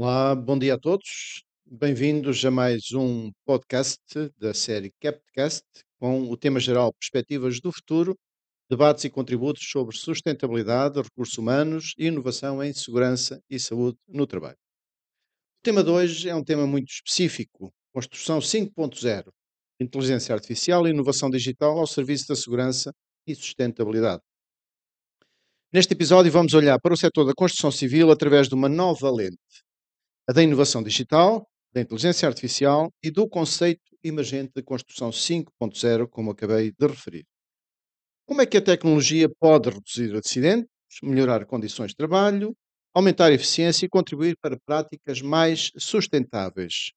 Olá, bom dia a todos. Bem-vindos a mais um podcast da série CapTcast, com o tema geral Perspectivas do Futuro, debates e contributos sobre sustentabilidade, recursos humanos e inovação em segurança e saúde no trabalho. O tema de hoje é um tema muito específico: Construção 5.0, inteligência artificial e inovação digital ao serviço da segurança e sustentabilidade. Neste episódio, vamos olhar para o setor da construção civil através de uma nova lente, a da inovação digital, da inteligência artificial e do conceito emergente de construção 5.0, como acabei de referir. Como é que a tecnologia pode reduzir acidentes, melhorar condições de trabalho, aumentar a eficiência e contribuir para práticas mais sustentáveis?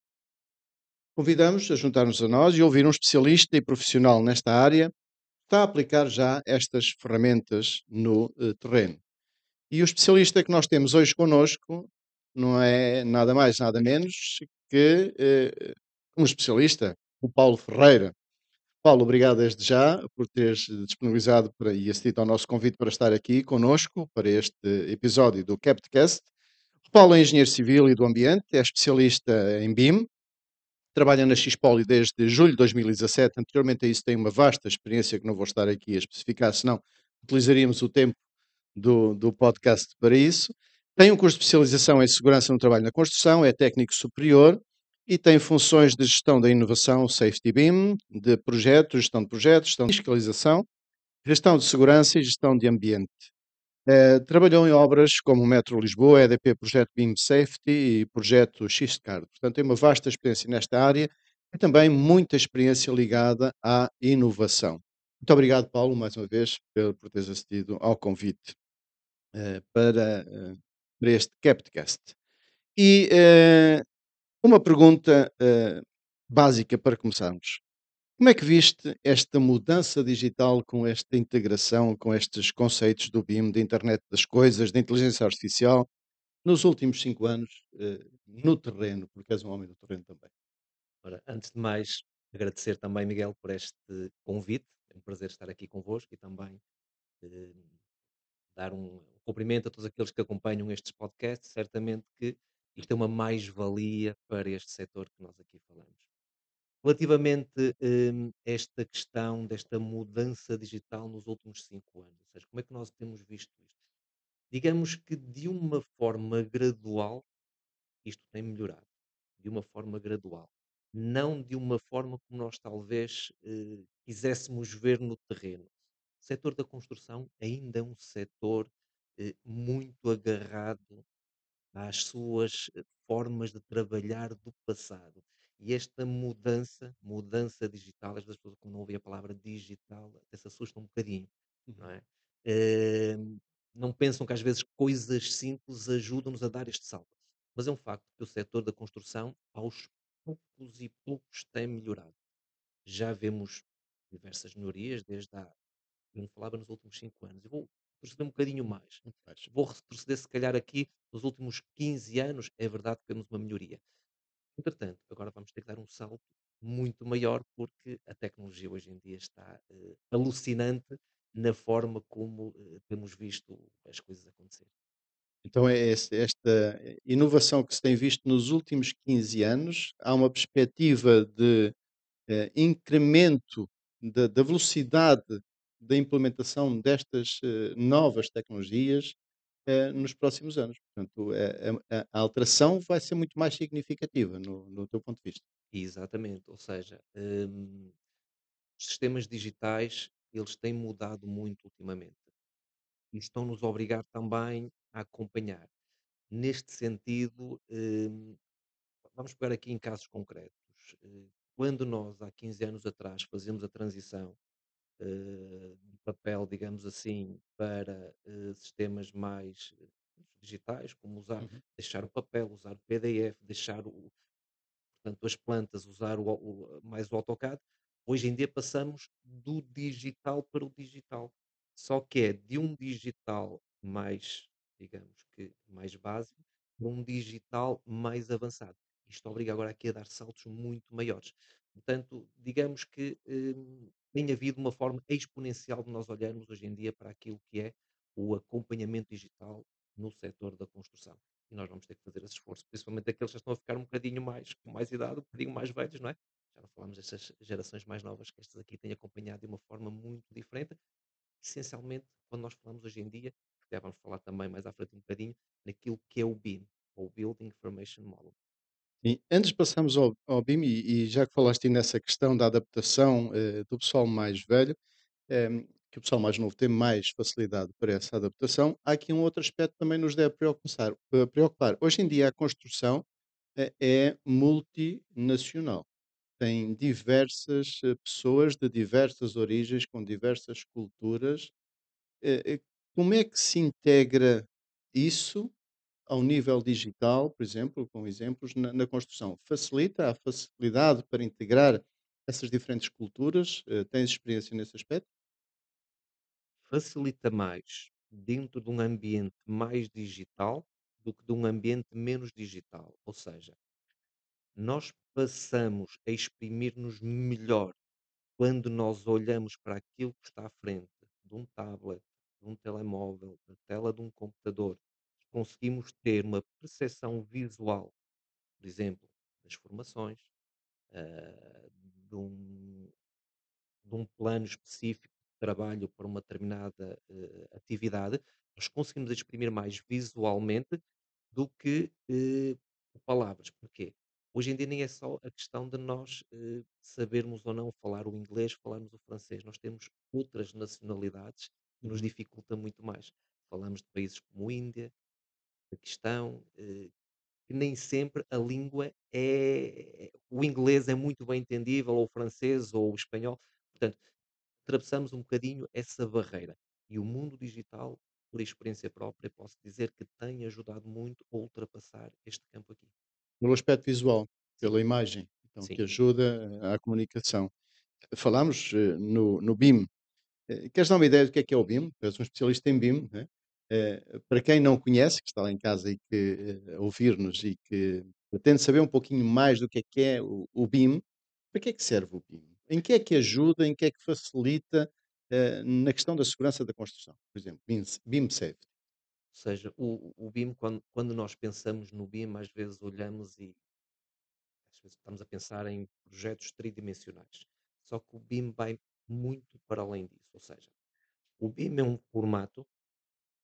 Convidamos a juntar-nos a nós e ouvir um especialista e profissional nesta área que está a aplicar já estas ferramentas no terreno. E o especialista que nós temos hoje connosco não é nada mais, nada menos que um especialista, o Paulo Ferreira. Paulo, obrigado desde já por teres disponibilizado e acedido ao nosso convite para estar aqui connosco para este episódio do CapTcast. O Paulo é engenheiro civil e do ambiente, é especialista em BIM, trabalha na Xpoli desde julho de 2017. Anteriormente a isso tem uma vasta experiência que não vou estar aqui a especificar, senão utilizaríamos o tempo do podcast para isso. Tem um curso de especialização em segurança no trabalho na construção, é técnico superior e tem funções de gestão da inovação, safety BIM, de projetos, gestão de fiscalização, gestão de segurança e gestão de ambiente. Trabalhou em obras como o Metro Lisboa, EDP Projeto BIM Safety e Projeto Xcard. Portanto, tem uma vasta experiência nesta área e também muita experiência ligada à inovação. Muito obrigado, Paulo, mais uma vez, por teres acedido ao convite para este CapTcast. E uma pergunta básica para começarmos. Como é que viste esta mudança digital com esta integração, com estes conceitos do BIM, da internet das coisas, da inteligência artificial, nos últimos 5 anos, no terreno, porque és um homem do terreno também? Ora, antes de mais, agradecer também, Miguel, por este convite. É um prazer estar aqui convosco e também eh, dar um cumprimento a todos aqueles que acompanham estes podcasts. Certamente que isto é uma mais-valia para este setor que nós aqui falamos. Relativamente a esta questão desta mudança digital nos últimos 5 anos, ou seja, como é que nós temos visto isto? Digamos que de uma forma gradual, isto tem melhorado, de uma forma gradual. Não de uma forma como nós talvez quiséssemos ver no terreno. O setor da construção ainda é um setor muito agarrado às suas formas de trabalhar do passado. E esta mudança digital, as pessoas quando ouvem a palavra digital até se assustam um bocadinho, não Uhum. é? Eh, não pensam que às vezes coisas simples ajudam-nos a dar este salto. Mas é um facto que o setor da construção, aos poucos e poucos, tem melhorado. Já vemos diversas melhorias, desde há, eu não falava nos últimos 5 anos, eu vou retroceder um bocadinho mais. Muito mais. Vou retroceder, se calhar, aqui nos últimos 15 anos, é verdade que temos uma melhoria. Entretanto, agora vamos ter que dar um salto muito maior, porque a tecnologia hoje em dia está alucinante na forma como temos visto as coisas acontecer. Então é esta inovação que se tem visto nos últimos 15 anos, há uma perspectiva de incremento da velocidade da implementação destas novas tecnologias nos próximos anos. Portanto, a alteração vai ser muito mais significativa no teu ponto de vista. Exatamente, ou seja, os sistemas digitais, eles têm mudado muito ultimamente e estão-nos a obrigar também a acompanhar. Neste sentido, vamos pegar aqui em casos concretos. Quando nós, há 15 anos atrás, fazíamos a transição de papel, digamos assim, para sistemas mais digitais, como Uhum. deixar o papel, usar o PDF, deixar portanto, as plantas, usar mais o AutoCAD. Hoje em dia passamos do digital para o digital. Só que é de um digital mais, digamos que mais básico, para um digital mais avançado. Isto obriga agora aqui a dar saltos muito maiores. Portanto, digamos que tem havido uma forma exponencial de nós olharmos hoje em dia para aquilo que é o acompanhamento digital no setor da construção. e nós vamos ter que fazer esse esforço, principalmente aqueles que já estão a ficar um bocadinho mais com mais idade, um bocadinho mais velhos, não é? Já não falamos destas gerações mais novas que estas aqui têm acompanhado de uma forma muito diferente. Essencialmente, quando nós falamos hoje em dia, que já vamos falar também mais à frente um bocadinho, naquilo que é o BIM, ou Building Information Model. E antes de passarmos ao BIM, e já que falaste aí nessa questão da adaptação, do pessoal mais velho, que o pessoal mais novo tem mais facilidade para essa adaptação, há aqui um outro aspecto que também nos deve preocupar. Hoje em dia a construção, é multinacional. Tem diversas, pessoas de diversas origens, com diversas culturas. Como é que se integra isso ao nível digital, por exemplo, com exemplos, na construção? Facilita? Há facilidade para integrar essas diferentes culturas? Tens experiência nesse aspecto? Facilita mais dentro de um ambiente mais digital do que de um ambiente menos digital. Ou seja, nós passamos a exprimir-nos melhor quando nós olhamos para aquilo que está à frente de um tablet, de um telemóvel, da tela de um computador, conseguimos ter uma percepção visual, por exemplo, das formações, de um plano específico de trabalho para uma determinada atividade, nós conseguimos exprimir mais visualmente do que por palavras. Porquê? Hoje em dia nem é só a questão de nós sabermos ou não falar o inglês, falarmos o francês. Nós temos outras nacionalidades que nos Uhum. dificulta muito mais. Falamos de países como Índia, Paquistão, que nem sempre a língua o inglês é muito bem entendível, ou o francês, ou o espanhol. Portanto, atravessamos um bocadinho essa barreira. E o mundo digital, por experiência própria, posso dizer que tem ajudado muito a ultrapassar este campo aqui. Pelo aspecto visual, Sim, pela imagem, então, sim. que ajuda à comunicação. Falámos, no BIM. Queres dar uma ideia do que é o BIM? Tu és um especialista em BIM, né? Para quem não conhece, que está lá em casa e que a ouvir-nos e que pretende saber um pouquinho mais do que é o BIM, para que é que serve o BIM? Em que é que ajuda, em que é que facilita, na questão da segurança da construção? Por exemplo, BIM Safety. Ou seja, o BIM, quando nós pensamos no BIM, às vezes olhamos e às vezes estamos a pensar em projetos tridimensionais. Só que o BIM vai muito para além disso. Ou seja, o BIM é um formato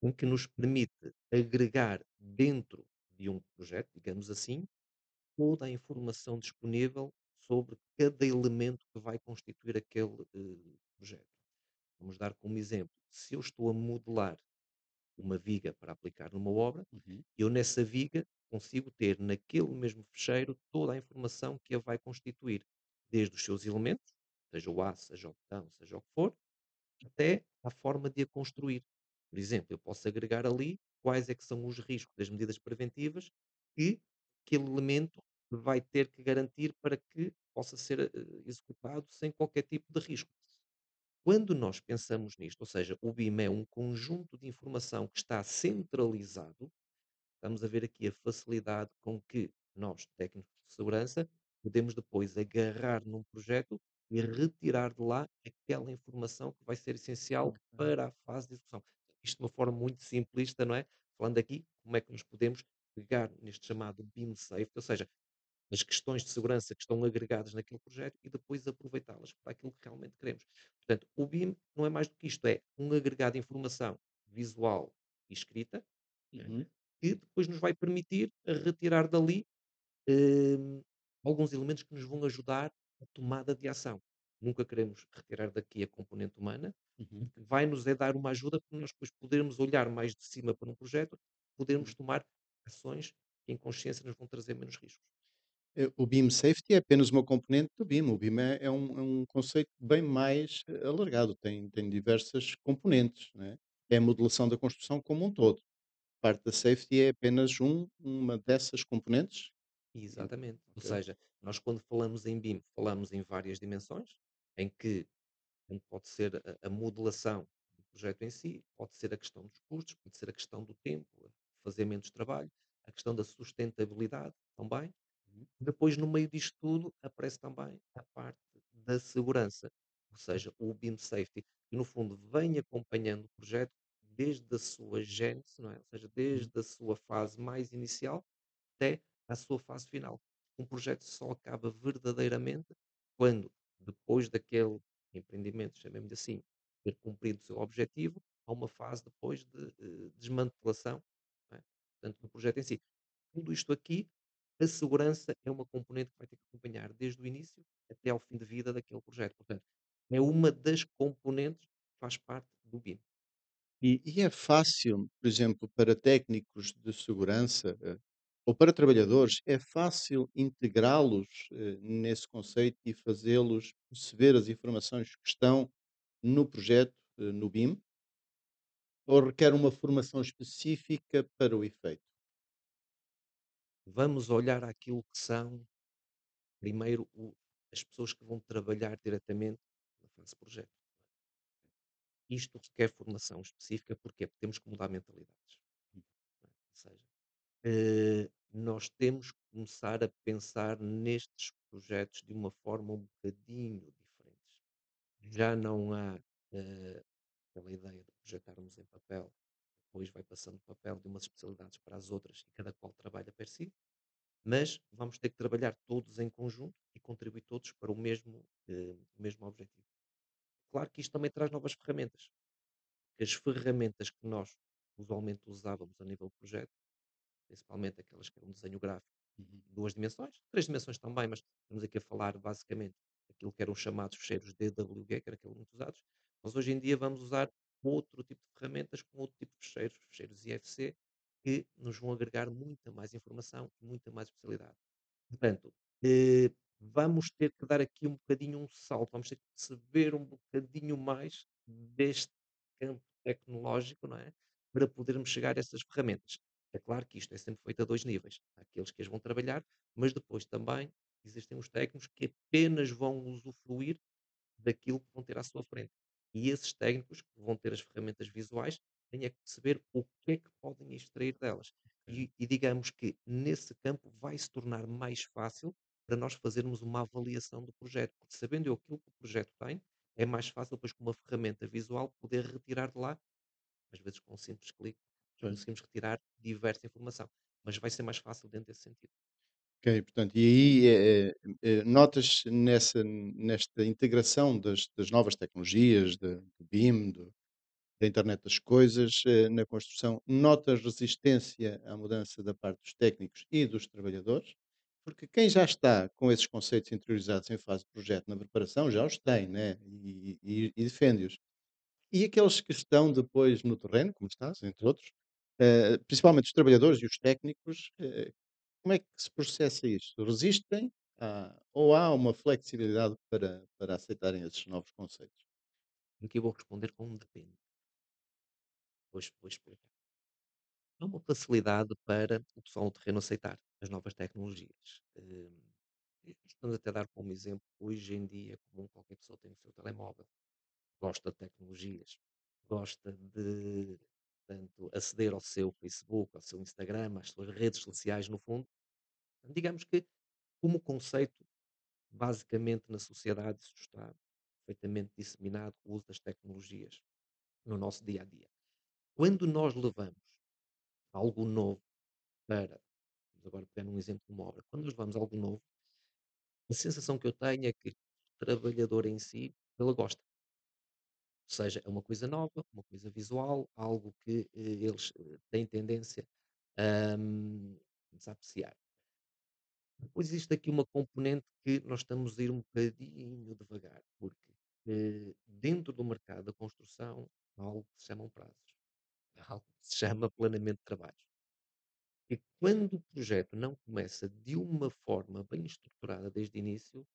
em que nos permite agregar dentro de um projeto, digamos assim, toda a informação disponível sobre cada elemento que vai constituir aquele projeto. Vamos dar como exemplo: se eu estou a modelar uma viga para aplicar numa obra, Uhum, eu nessa viga consigo ter naquele mesmo fecheiro toda a informação que a vai constituir, desde os seus elementos, seja o aço, seja o betão, seja o que for, até à forma de a construir. Por exemplo, eu posso agregar ali quais é que são os riscos das medidas preventivas que aquele elemento vai ter que garantir para que possa ser executado sem qualquer tipo de risco. Quando nós pensamos nisto, ou seja, o BIM é um conjunto de informação que está centralizado, estamos a ver aqui a facilidade com que nós, técnicos de segurança, podemos depois agarrar num projeto e retirar de lá aquela informação que vai ser essencial ok. para a fase de execução. Isto de uma forma muito simplista, não é? Falando aqui, como é que nos podemos pegar neste chamado BIM Safety, ou seja, as questões de segurança que estão agregadas naquele projeto e depois aproveitá-las para aquilo que realmente queremos. Portanto, o BIM não é mais do que isto, é um agregado de informação visual e escrita, né, Uhum, que depois nos vai permitir retirar dali alguns elementos que nos vão ajudar a tomada de ação. Nunca queremos retirar daqui a componente humana, uhum. porque vai nos é dar uma ajuda para nós depois podermos olhar mais de cima para um projeto, podermos tomar ações que em consciência nos vão trazer menos riscos. O BIM Safety é apenas uma componente do BIM. O BIM é um conceito bem mais alargado, tem diversas componentes, né? É a modelação da construção como um todo. Parte da safety é apenas uma dessas componentes? E Exatamente. Ou ok. seja, nós quando falamos em BIM, falamos em várias dimensões, em que pode ser a modelação do projeto em si, pode ser a questão dos custos, pode ser a questão do tempo, fazer menos trabalho, a questão da sustentabilidade também. Uhum. Depois, no meio disto tudo, aparece também a parte da segurança, ou seja, o BIM Safety, que no fundo vem acompanhando o projeto desde a sua gênese, não é? Ou seja, Uhum. desde a sua fase mais inicial até à sua fase final. Um projeto só acaba verdadeiramente quando, depois daquele empreendimento, chamemos assim, ter cumprido o seu objetivo, há uma fase depois de desmantelação, não é? Portanto, do projeto em si. Tudo isto aqui, a segurança é uma componente que vai ter que acompanhar desde o início até ao fim de vida daquele projeto. Portanto, é uma das componentes que faz parte do BIM. E é fácil, por exemplo, para técnicos de segurança, ou para trabalhadores, é fácil integrá-los, nesse conceito e fazê-los perceber as informações que estão no projeto, no BIM, ou requer uma formação específica para o efeito? Vamos olhar àquilo que são, primeiro, as pessoas que vão trabalhar diretamente na fase projeto. Isto requer formação específica, porquê? Porque temos que mudar mentalidades. Não é? Ou seja, nós temos que começar a pensar nestes projetos de uma forma um bocadinho diferente. Já não há aquela ideia de projetarmos em papel, depois vai passando o papel de umas especialidades para as outras e cada qual trabalha per si, mas vamos ter que trabalhar todos em conjunto e contribuir todos para o mesmo objetivo. Claro que isto também traz novas ferramentas, que as ferramentas que nós usualmente usávamos a nível de projeto, principalmente aquelas que eram desenho gráfico, Uhum. 2 dimensões, 3 dimensões também, mas estamos aqui a falar basicamente aquilo que eram chamados fecheiros DWG, que era aqueles muito usados. Nós hoje em dia vamos usar outro tipo de ferramentas com outro tipo de fecheiros, fecheiros IFC, que nos vão agregar muita mais informação e muita mais especialidade. Portanto, vamos ter que dar aqui um bocadinho um salto, vamos ter que perceber um bocadinho mais deste campo tecnológico, não é? Para podermos chegar a essas ferramentas. É claro que isto é sempre feito a 2 níveis. Há aqueles que as vão trabalhar, mas depois também existem os técnicos que apenas vão usufruir daquilo que vão ter à sua frente. E esses técnicos que vão ter as ferramentas visuais têm é que perceber o que é que podem extrair delas. Ok. E digamos que nesse campo vai se tornar mais fácil para nós fazermos uma avaliação do projeto, porque sabendo eu aquilo que o projeto tem, é mais fácil depois com uma ferramenta visual poder retirar de lá, às vezes com um simples clique, Pois. conseguimos retirar diversa informação. Mas vai ser mais fácil dentro desse sentido. Ok, portanto, e aí notas nesta integração das novas tecnologias, do BIM, da internet das coisas, na construção, notas resistência à mudança da parte dos técnicos e dos trabalhadores? Porque quem já está com esses conceitos interiorizados em fase de projeto na preparação já os tem, né? E defende-os. E aqueles que estão depois no terreno, como estás, entre outros, principalmente os trabalhadores e os técnicos, como é que se processa isto? Resistem? Ou há uma flexibilidade para aceitarem esses novos conceitos? Aqui eu vou responder com um depende. Vou explicar. Há uma facilidade para o pessoal no terreno aceitar as novas tecnologias. Estamos até a dar como exemplo, hoje em dia, comum qualquer pessoa tem o seu telemóvel, gosta de tecnologias, gosta de portanto, aceder ao seu Facebook, ao seu Instagram, às suas redes sociais, no fundo. Digamos que, como conceito, basicamente na sociedade isso está perfeitamente disseminado o uso das tecnologias no nosso dia a dia. Quando nós levamos algo novo para, vamos agora pegar num exemplo de uma obra, quando nós levamos algo novo, a sensação que eu tenho é que o trabalhador em si, ele gosta. Ou seja, é uma coisa nova, uma coisa visual, algo que eles têm tendência a apreciar. Depois existe aqui uma componente que nós estamos a ir um bocadinho devagar, porque dentro do mercado da construção há algo que se chamam prazos, há algo que se chama planeamento de trabalhos. E quando o projeto não começa de uma forma bem estruturada desde o início,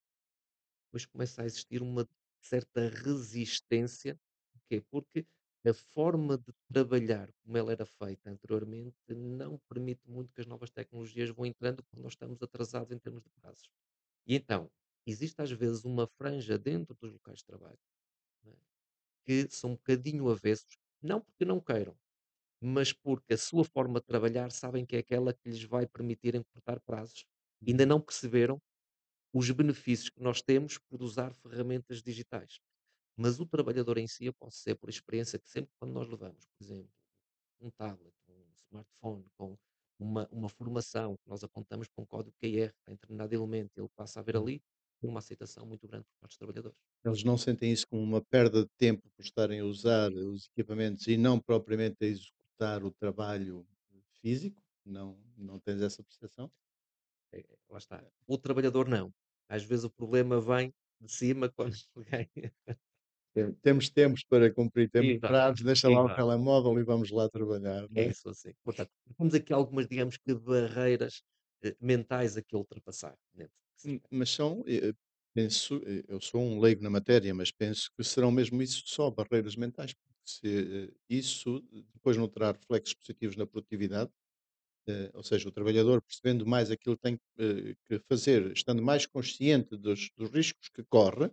depois começa a existir uma certa resistência. Porquê? Porque a forma de trabalhar como ela era feita anteriormente não permite muito que as novas tecnologias vão entrando porque nós estamos atrasados em termos de prazos. E então, existe às vezes uma franja dentro dos locais de trabalho, não é, que são um bocadinho avessos, não porque não queiram, mas porque a sua forma de trabalhar sabem que é aquela que lhes vai permitir encurtar prazos. Ainda não perceberam os benefícios que nós temos por usar ferramentas digitais. Mas o trabalhador em si, eu posso dizer por experiência que sempre quando nós levamos, por exemplo, um tablet, um smartphone com uma formação que nós apontamos para um código QR, tem determinado elemento, ele passa a ver Hum. ali, uma aceitação muito grande por parte dos trabalhadores. Eles não sentem isso como uma perda de tempo por estarem a usar os equipamentos e não propriamente a executar o trabalho físico? Não tens essa percepção? Lá está. O trabalhador não. Às vezes o problema vem de cima quando alguém. Temos para cumprir, temos Exato, prazos, deixa lá o exato. telemóvel e vamos lá trabalhar, não É é? isso assim. Portanto, temos aqui algumas, digamos que, barreiras mentais a que ultrapassar nesse aspecto. Mas são, penso, eu sou um leigo na matéria, mas penso que serão mesmo isso só barreiras mentais, porque se isso depois não terá reflexos positivos na produtividade, ou seja, o trabalhador percebendo mais aquilo que tem que fazer, estando mais consciente dos riscos que corre,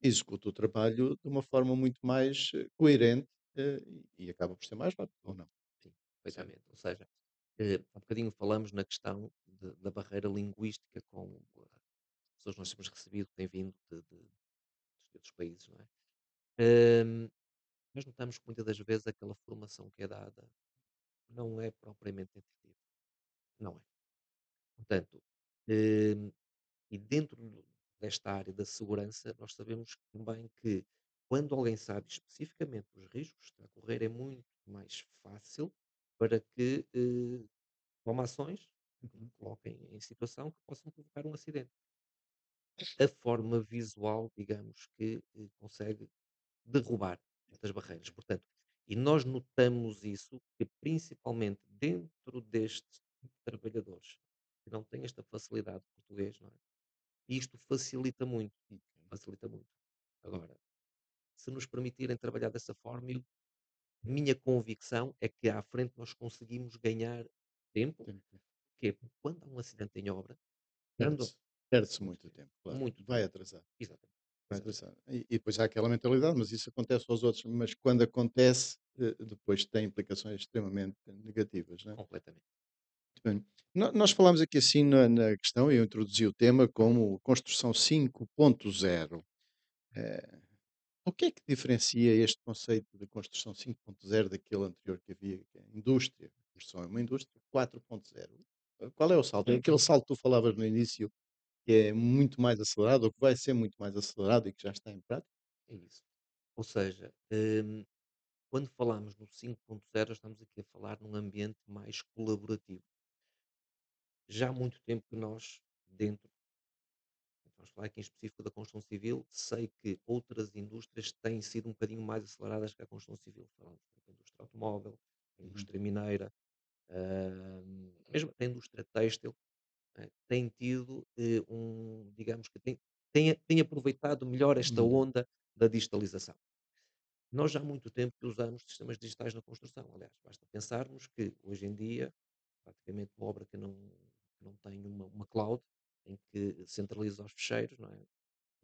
executa o trabalho de uma forma muito mais coerente e acaba por ser mais rápido, ou não? Sim, Certo. perfeitamente. Ou seja, há bocadinho falamos na questão da barreira linguística com as pessoas que nós temos recebido, que têm vindo de outros países, não é? Hum, Nós notamos que muitas das vezes aquela formação que é dada não é propriamente intuitiva. Não é. Portanto, hum, e dentro desta área da segurança, nós sabemos também que quando alguém sabe especificamente os riscos que está a correr, é muito mais fácil para que tome ações que Uhum. coloquem em situação que possam provocar um acidente. A forma visual, digamos que consegue derrubar estas barreiras. Ok. Portanto, e nós notamos isso que principalmente dentro destes trabalhadores que não têm esta facilidade de português, não é? E isto facilita muito, Ok. facilita muito. Agora, se nos permitirem trabalhar dessa forma, a minha convicção é que à frente nós conseguimos ganhar tempo, Tempo. que é porque quando há um acidente em obra, quando Perde-se perde-se muito muito tempo, tempo, claro. muito Vai tempo, atrasar. exatamente, Vai exatamente, atrasar. E depois há aquela mentalidade, mas isso acontece aos outros, mas quando acontece, depois tem implicações extremamente negativas, não é? completamente. Muito bem. Nós falámos aqui assim na questão, eu introduzi o tema como construção 5.0. Eh, o que é que diferencia este conceito de construção 5.0 daquele anterior que havia, que é a indústria? A construção é uma indústria 4.0. Qual é o salto? É aquele salto que tu falavas no início, que é muito mais acelerado, ou que vai ser muito mais acelerado e que já está em prática? É isso. Ou seja, quando falamos no 5.0, estamos aqui a falar num ambiente mais colaborativo. Já há muito tempo que nós, dentro, vamos falar aqui em específico da construção civil, sei que outras indústrias têm sido um bocadinho mais aceleradas que a construção civil. Falamos da indústria automóvel, a Uhum. indústria mineira, mesmo a indústria têxtil, tem tido digamos que tem aproveitado melhor esta Melhor. onda da digitalização. Nós já há muito tempo que usamos sistemas digitais na construção. Aliás, basta pensarmos que hoje em dia, praticamente uma obra que não tem uma cloud, em que centraliza os ficheiros,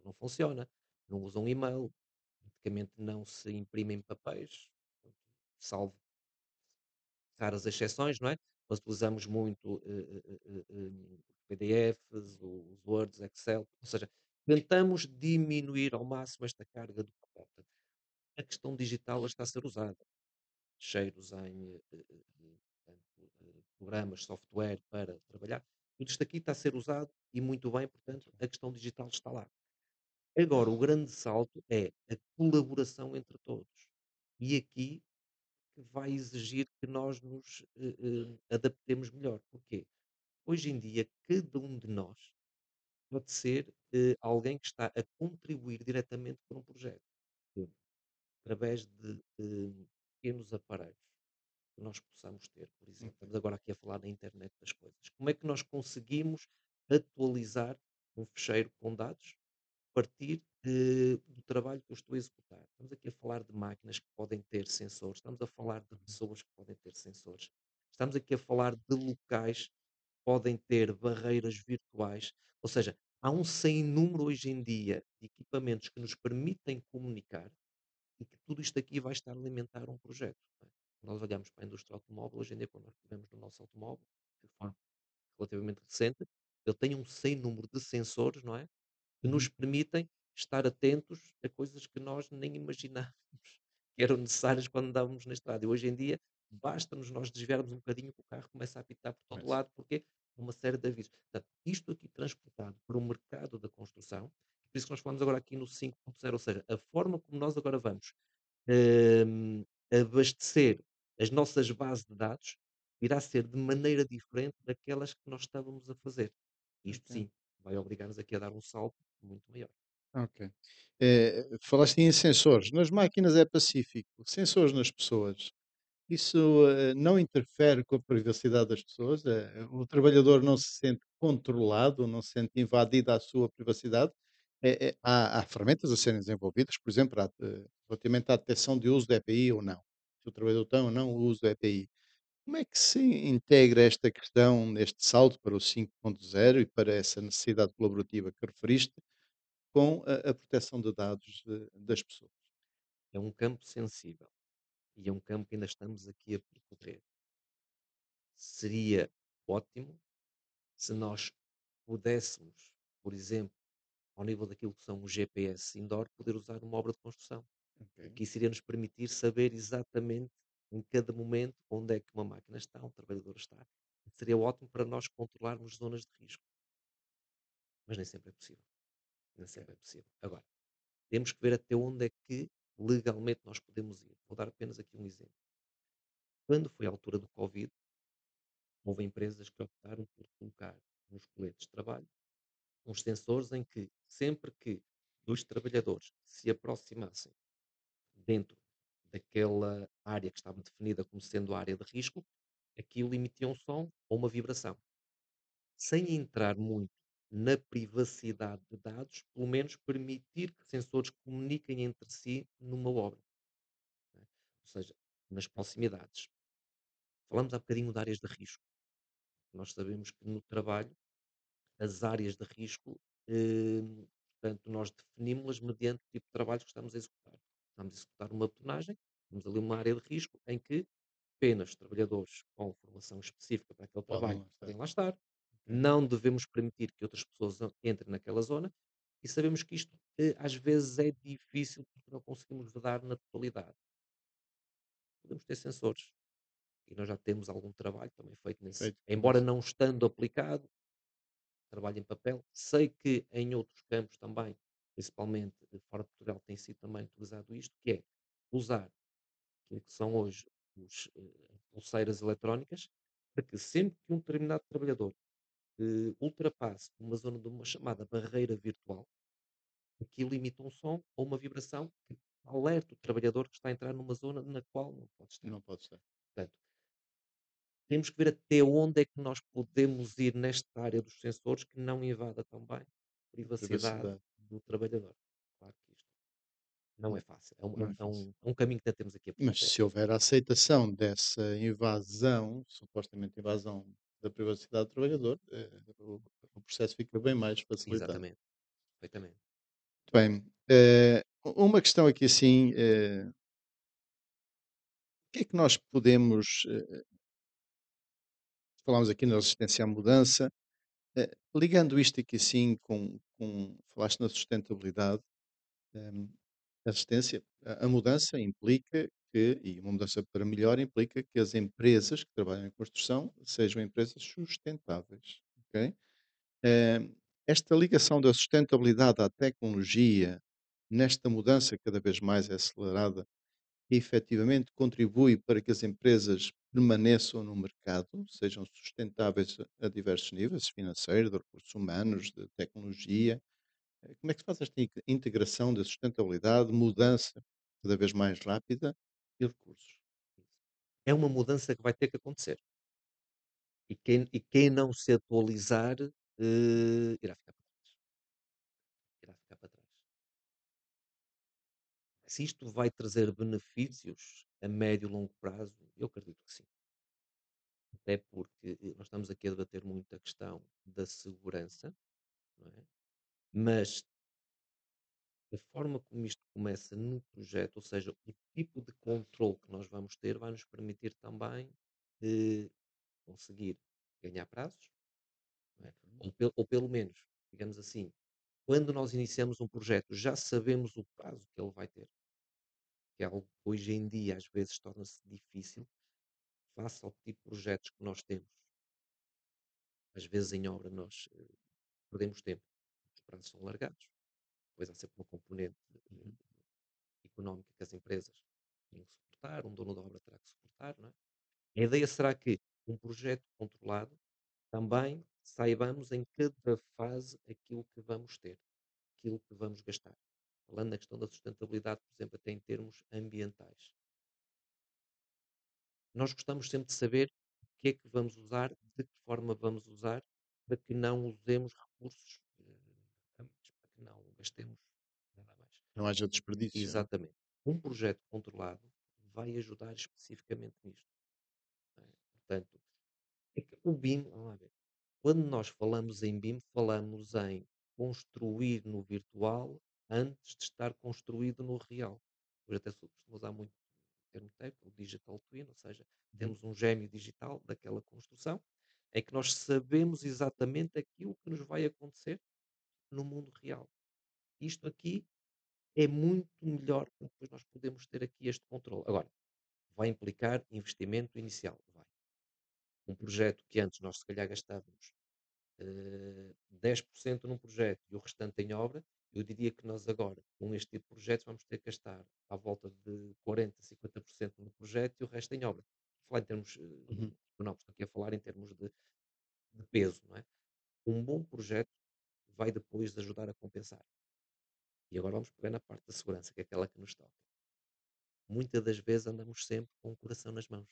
não funciona. Não usam e-mail, praticamente não se imprimem papéis, salvo raras exceções, não é? Nós utilizamos muito PDFs, os Words, Excel, ou seja, tentamos diminuir ao máximo esta carga do papel. Portanto, a questão digital ela está a ser usada. Cheiros em portanto, programas, software para trabalhar. Tudo isto aqui está a ser usado e muito bem, Muito portanto, bem. a questão digital está lá. Agora, o grande salto é a colaboração entre todos. E aqui que vai exigir que nós nos adaptemos melhor. Porquê? Hoje em dia, cada um de nós pode ser alguém que está a contribuir diretamente para um projeto, através de pequenos aparelhos que nós possamos ter, por exemplo. Ok. Estamos agora aqui a falar da internet das coisas. Como é que nós conseguimos atualizar um fecheiro com dados a partir do trabalho que eu estou a executar? Estamos aqui a falar de máquinas que podem ter sensores, estamos a falar de Uhum. pessoas que podem ter sensores, estamos aqui a falar de locais que podem ter barreiras virtuais, ou seja, há um sem número hoje em dia de equipamentos que nos permitem comunicar e que tudo isto aqui vai estar a alimentar um projeto. Não é? Nós olhamos para a indústria automóvel, hoje em dia, quando nós pegamos no nosso automóvel, de forma relativamente recente, ele tem um sem número de sensores, não é? Que nos Uhum. permitem estar atentos a coisas que nós nem imaginávamos que eram necessárias quando andávamos na estrada. E hoje em dia, basta-nos nós desviarmos um bocadinho que o carro começa a apitar por todo Pois. lado, porque uma série de avisos. Portanto, isto aqui transportado para o mercado da construção, por isso que nós falamos agora aqui no 5.0, ou seja, a forma como nós agora vamos abastecer as nossas bases de dados irá ser de maneira diferente daquelas que nós estávamos a fazer. Isto Ok. sim, vai obrigar-nos aqui a dar um salto muito maior. Ok. Falaste em sensores. Nas máquinas é pacífico. Sensores nas pessoas. Isso, não interfere com a privacidade das pessoas? O trabalhador não se sente controlado, não se sente invadida a sua privacidade? Há ferramentas a serem desenvolvidas, por exemplo, relativamente à detecção de uso da EPI ou não. Se o trabalhador tem ou não o uso da EPI. Como é que se integra esta questão neste salto para o 5.0 e para essa necessidade colaborativa que referiste com a proteção de dados das pessoas? É um campo sensível e é um campo que ainda estamos aqui a percorrer. Seria ótimo se nós pudéssemos, por exemplo, ao nível daquilo que são os GPS indoor, poder usar uma obra de construção. Ok, Porque isso iria nos permitir saber exatamente em cada momento onde é que uma máquina está, um trabalhador está. Seria ótimo para nós controlarmos zonas de risco, mas nem sempre é possível. Nem ok. sempre é possível. Agora, temos que ver até onde é que legalmente nós podemos ir. Vou dar apenas aqui um exemplo. Quando foi a altura do Covid, houve empresas que optaram por colocar nos coletes de trabalho uns sensores em que, sempre que os trabalhadores se aproximassem dentro daquela área que estava definida como sendo a área de risco, aquilo emitia um som ou uma vibração. Sem entrar muito na privacidade de dados, pelo menos permitir que sensores comuniquem entre si numa obra, não é? Ou seja, nas proximidades. Falamos há bocadinho de áreas de risco. Nós sabemos que no trabalho, as áreas de risco, portanto, nós definimos-las mediante o tipo de trabalho que estamos a executar. Estamos a executar uma betonagem, temos ali uma área de risco em que apenas trabalhadores com formação específica para aquele Podem trabalho lá estar. podem lá estar. Ok. Não devemos permitir que outras pessoas entrem naquela zona e sabemos que isto às vezes é difícil porque não conseguimos vedar na totalidade. Podemos ter sensores e nós já temos algum trabalho também feito nesse, Feito embora nesse não estando aplicado, trabalho em papel. Sei que em outros campos também, principalmente fora de Portugal, tem sido também utilizado isto, que é usar aquilo que são hoje pulseiras eletrónicas, para que sempre que um determinado trabalhador ultrapasse uma zona de uma chamada barreira virtual, aquilo emite um som ou uma vibração que alerta o trabalhador que está a entrar numa zona na qual não pode estar. não pode ser. Portanto, temos que ver até onde é que nós podemos ir nesta área dos sensores que não invada também a privacidade Privacidade. do trabalhador. Claro que isto não é Não, fácil. não é fácil. É um caminho que ainda temos aqui a Mas percorrer. se houver a aceitação dessa invasão, supostamente invasão da privacidade do trabalhador, o processo fica bem mais facilitado. Exatamente, perfeitamente. Muito bem. Uma questão aqui assim, o que é que nós podemos, falámos aqui na resistência à mudança, ligando isto aqui assim falaste na sustentabilidade, eh, a resistência, a mudança implica e uma mudança para melhor implica que as empresas que trabalham em construção sejam empresas sustentáveis, ok? Eh, Esta ligação da sustentabilidade à tecnologia, nesta mudança cada vez mais acelerada, efetivamente contribui para que as empresas permaneçam no mercado, sejam sustentáveis a diversos níveis, financeiro, de recursos humanos, de tecnologia. Como é que se faz esta integração da sustentabilidade, mudança cada vez mais rápida e recursos? É uma mudança que vai ter que acontecer. E quem não se atualizar, irá ficar para trás. Irá ficar para trás. Se isto vai trazer benefícios a médio e longo prazo, eu acredito que sim. Até porque nós estamos aqui a debater muito a questão da segurança, não é? Mas a forma como isto começa no projeto, ou seja, o tipo de controle que nós vamos ter, vai nos permitir também eh, conseguir ganhar prazos, não é? Ou pelo menos, digamos assim, Quando nós iniciamos um projeto, já sabemos o prazo que ele vai ter, que é algo que hoje em dia às vezes torna-se difícil, face ao tipo de projetos que nós temos. Às vezes em obra nós perdemos tempo, os prazos são alargados, depois há sempre uma componente Uhum. económica que as empresas têm que suportar, um dono da obra terá que suportar, não é? A ideia será que um projeto controlado também saibamos em cada fase aquilo que vamos ter, aquilo que vamos gastar. Falando na questão da sustentabilidade, por exemplo, até em termos ambientais. Nós gostamos sempre de saber o que é que vamos usar, de que forma vamos usar, para que não usemos recursos antes, para que não gastemos nada mais. Não haja desperdício, não é? Exatamente. Um projeto controlado vai ajudar especificamente nisto. Não é? Portanto, é que o BIM, vamos lá ver, quando nós falamos em BIM, falamos em construir no virtual antes de estar construído no real. Hoje até se costuma usar muito o termo técnico, o digital twin, ou seja, Uhum. temos um gêmeo digital daquela construção, em que nós sabemos exatamente aquilo que nos vai acontecer no mundo real. Isto aqui é muito melhor, porque depois nós podemos ter aqui este controle. Agora, vai implicar investimento inicial, vai. Um projeto que antes nós se calhar gastávamos 10% num projeto e o restante em obra, eu diria que nós agora, com este tipo de projetos, vamos ter que gastar à volta de 40, 50% no projeto e o resto em obra. Falar em termos Uhum. económicos, estou aqui a falar em termos de peso, não é? Um bom projeto vai depois ajudar a compensar. E agora vamos pegar na parte da segurança, que é aquela que nos toca. Muitas das vezes andamos sempre com o coração nas mãos.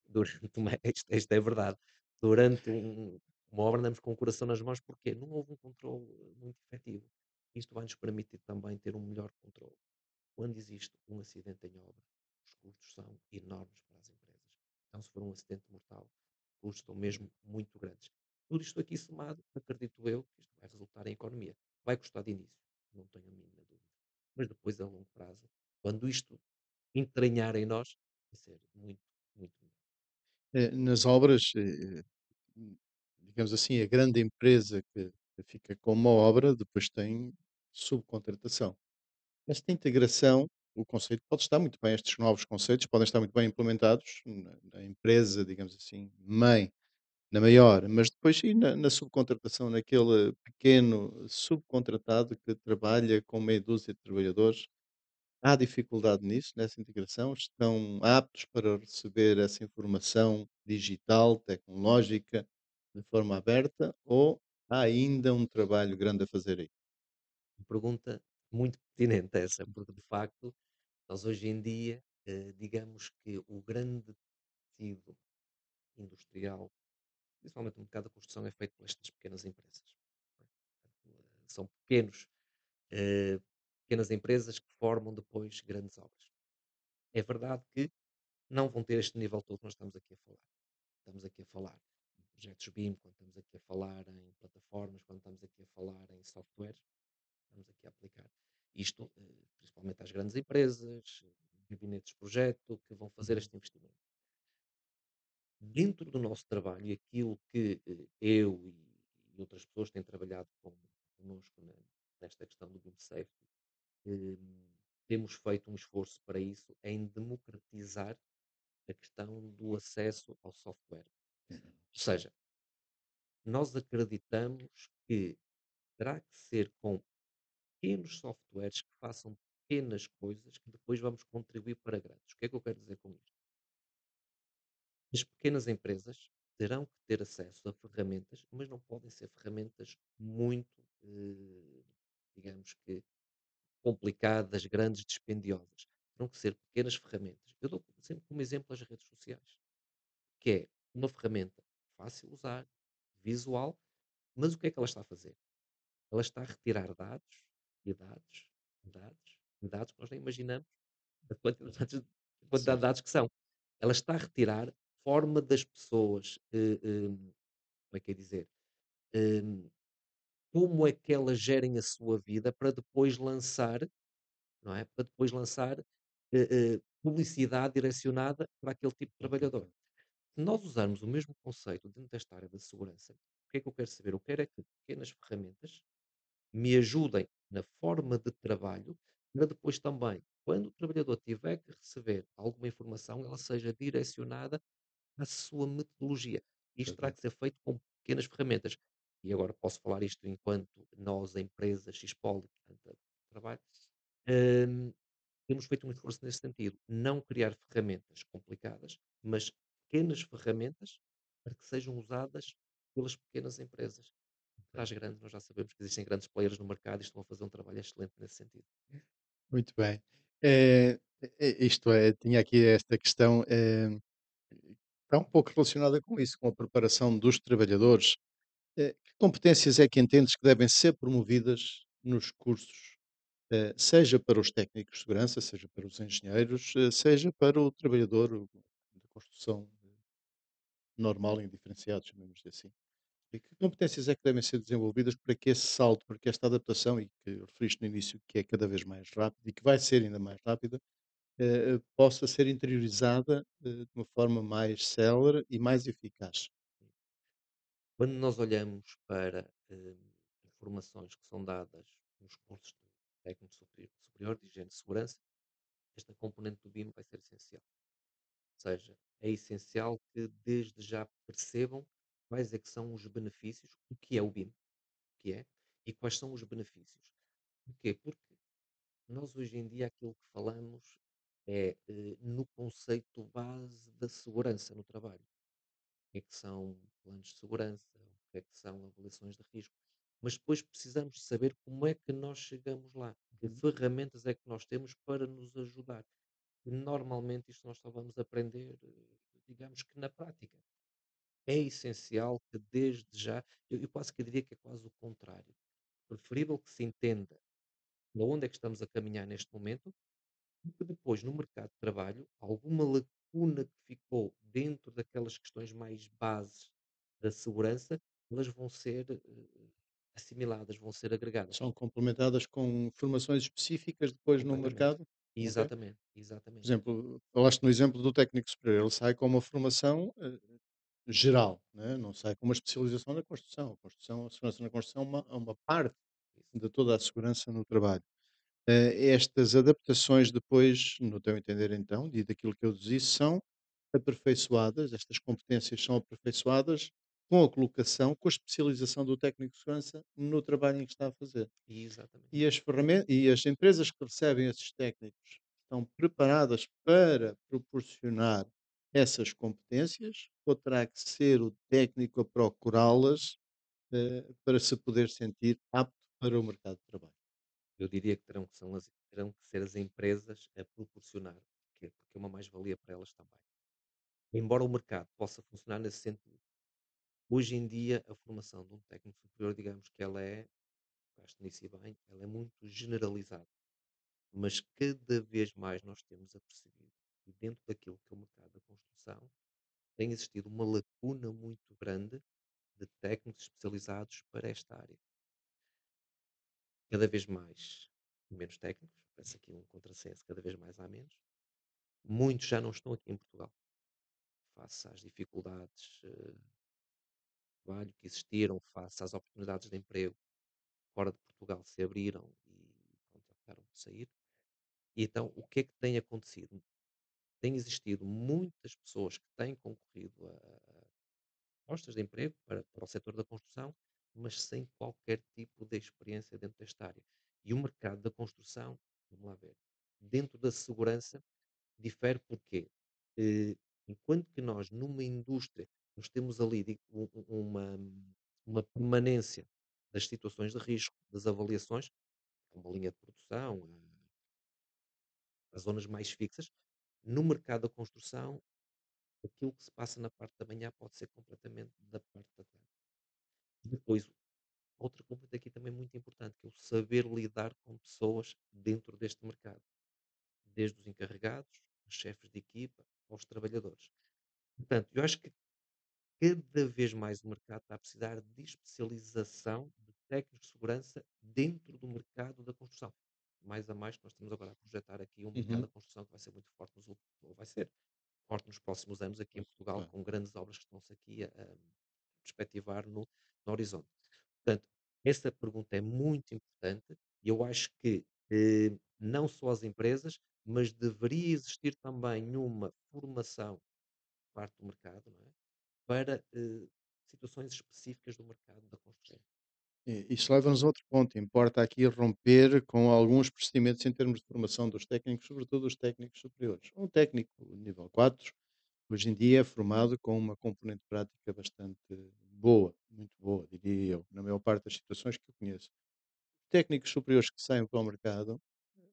Durante uma isto é verdade. Durante uma obra andamos com o coração nas mãos, porque não houve um controle muito efetivo. Isto vai-nos permitir também ter um melhor controle. Quando existe um acidente em obra, os custos são enormes para as empresas. Então, se for um acidente mortal, os custos são mesmo muito grandes. Tudo isto aqui somado, acredito eu, que isto vai resultar em economia. Vai custar de início, não tenho a mínima dúvida. Mas depois, a longo prazo, quando isto entranhar em nós, vai ser muito, muito melhor. Nas obras, digamos assim, a grande empresa que fica com uma obra, depois tem subcontratação. Esta integração, o conceito pode estar muito bem, estes novos conceitos podem estar muito bem implementados na empresa, digamos assim, mãe, na maior, mas depois sim na subcontratação, naquele pequeno subcontratado que trabalha com meia dúzia de trabalhadores. Há dificuldade nisso, nessa integração? Estão aptos para receber essa informação digital, tecnológica, de forma aberta, ou há ainda um trabalho grande a fazer aí? Pergunta muito pertinente essa, porque de facto, nós hoje em dia, digamos que o grande tecido industrial, principalmente no mercado da construção, é feito por estas pequenas empresas. São eh, pequenas empresas que formam depois grandes obras. É verdade que não vão ter este nível todo que nós estamos aqui a falar. Estamos aqui a falar em projetos BIM, quando estamos aqui a falar em plataformas, quando estamos aqui a falar em softwares, estamos aqui a aplicar. Isto, principalmente às grandes empresas, gabinetes de projeto, que vão fazer Uhum, este investimento. Dentro do nosso trabalho, e aquilo que eu e outras pessoas têm trabalhado connosco nesta questão do BIM Safety, eh, temos feito um esforço para isso, em democratizar a questão do acesso ao software. Ou seja, nós acreditamos que terá que ser com pequenos softwares que façam pequenas coisas que depois vamos contribuir para grandes. O que é que eu quero dizer com isto? As pequenas empresas terão que ter acesso a ferramentas, mas não podem ser ferramentas muito, digamos que, complicadas, grandes, dispendiosas. Terão que ser pequenas ferramentas. Eu dou sempre como exemplo as redes sociais, que é uma ferramenta fácil de usar, visual, mas o que é que ela está a fazer? Ela está a retirar dados e dados, dados e dados que nós nem imaginamos a quantidade de certo. dados que são. Ela está a retirar forma das pessoas, como é que é dizer, hum, como é que elas gerem a sua vida para depois lançar, não é? Para depois lançar publicidade direcionada para aquele tipo de trabalhador. Exatamente. Se nós usarmos o mesmo conceito dentro desta área da segurança, o que é que eu quero saber? Eu quero é que pequenas ferramentas me ajudem na forma de trabalho, para depois também, quando o trabalhador tiver que receber alguma informação, ela seja direcionada à sua metodologia. Isto terá que exatamente. ser feito com pequenas ferramentas. E agora posso falar isto enquanto nós, a empresa Xpoli, portanto, trabalho, hum, temos feito um esforço nesse sentido. Não criar ferramentas complicadas, mas pequenas ferramentas para que sejam usadas pelas pequenas empresas. Para Ok. as grandes, nós já sabemos que existem grandes players no mercado e estão a fazer um trabalho excelente nesse sentido. Muito bem. Eh, isto é, tinha aqui esta questão, está um pouco relacionada com isso, com a preparação dos trabalhadores. Que competências é que entendes que devem ser promovidas nos cursos, seja para os técnicos de segurança, seja para os engenheiros, seja para o trabalhador da construção normal, indiferenciado, chamemos-lhe assim? E que competências é que devem ser desenvolvidas para que esse salto, para que esta adaptação, e que referiste no início que é cada vez mais rápida e que vai ser ainda mais rápida, possa ser interiorizada de uma forma mais célere e mais eficaz? Quando nós olhamos para informações que são dadas nos cursos de técnico superior de higiene e segurança, esta componente do BIM vai ser essencial. Ou seja, é essencial que desde já percebam quais é que são os benefícios, o que é o BIM, o que é, e quais são os benefícios. Porquê? Porque nós hoje em dia aquilo que falamos é no conceito base da segurança no trabalho. O que é que são planos de segurança, o que é que são avaliações de risco, mas depois precisamos de saber como é que nós chegamos lá, que Uhum. ferramentas é que nós temos para nos ajudar. E normalmente isto nós só vamos aprender, digamos que na prática. É essencial que desde já, eu quase que diria que é quase o contrário. Preferível que se entenda para onde é que estamos a caminhar neste momento, porque depois no mercado de trabalho, alguma lacuna que ficou dentro daquelas questões mais bases da segurança, elas vão ser assimiladas, vão ser agregadas. São complementadas com formações específicas depois no Completamente. mercado? Ok. Exatamente, Por exatamente. exemplo, falaste no exemplo do técnico superior, ele sai com uma formação, geral, né, não sai com uma especialização na construção. A segurança na construção é uma parte Isso. de toda a segurança no trabalho. Estas adaptações depois, no teu entender então, e daquilo que eu deduzi, são aperfeiçoadas, estas competências são aperfeiçoadas com a colocação, com a especialização do técnico de segurança no trabalho em que está a fazer. Exatamente. E as empresas que recebem esses técnicos estão preparadas para proporcionar essas competências, ou terá que ser o técnico a procurá-las, para se poder sentir apto para o mercado de trabalho? Eu diria que terão que ser as empresas a proporcionar. Porquê? Porque é uma mais-valia para elas também. Embora o mercado possa funcionar nesse sentido, hoje em dia a formação de um técnico superior, digamos que ela é, tocaste nisso e bem, ela é muito generalizada. Mas cada vez mais nós temos apercebido, e dentro daquilo que é o mercado da construção, tem existido uma lacuna muito grande de técnicos especializados para esta área. Cada vez mais menos técnicos, parece aqui um contrassenso, cada vez mais há menos. Muitos já não estão aqui em Portugal, face às dificuldades de trabalho que existiram, face às oportunidades de emprego fora de Portugal se abriram e pronto, optaram por sair. E então, o que é que tem acontecido? Tem existido muitas pessoas que têm concorrido a postos de emprego para o setor da construção, mas sem qualquer tipo de experiência dentro desta área. E o mercado da construção, vamos lá ver, dentro da segurança, difere porque, eh, enquanto que nós, numa indústria, nós temos ali uma permanência das situações de risco, das avaliações, há uma linha de produção, há zonas mais fixas, no mercado da construção, aquilo que se passa na parte da manhã pode ser completamente da parte da tarde. Depois, outra componente aqui também muito importante, que é o saber lidar com pessoas dentro deste mercado, desde os encarregados, os chefes de equipa, aos trabalhadores. Portanto, eu acho que cada vez mais o mercado está a precisar de especialização de técnicos de segurança dentro do mercado da construção. Mais a mais que nós estamos agora a projetar aqui um mercado Uhum. da construção que vai ser muito forte ou vai ser forte nos próximos anos aqui em Pois, Portugal, claro. com grandes obras que estão-se aqui a perspectivar no horizonte. Portanto, Essa pergunta é muito importante e eu acho que, não só as empresas, mas deveria existir também uma formação por parte do mercado, não é? Para, situações específicas do mercado da construção. Isso leva-nos a outro ponto. Importa aqui romper com alguns procedimentos em termos de formação dos técnicos, sobretudo os técnicos superiores. Um técnico nível 4 hoje em dia é formado com uma componente prática bastante boa, muito boa, diria eu, na maior parte das situações que eu conheço. Técnicos superiores que saem para o mercado,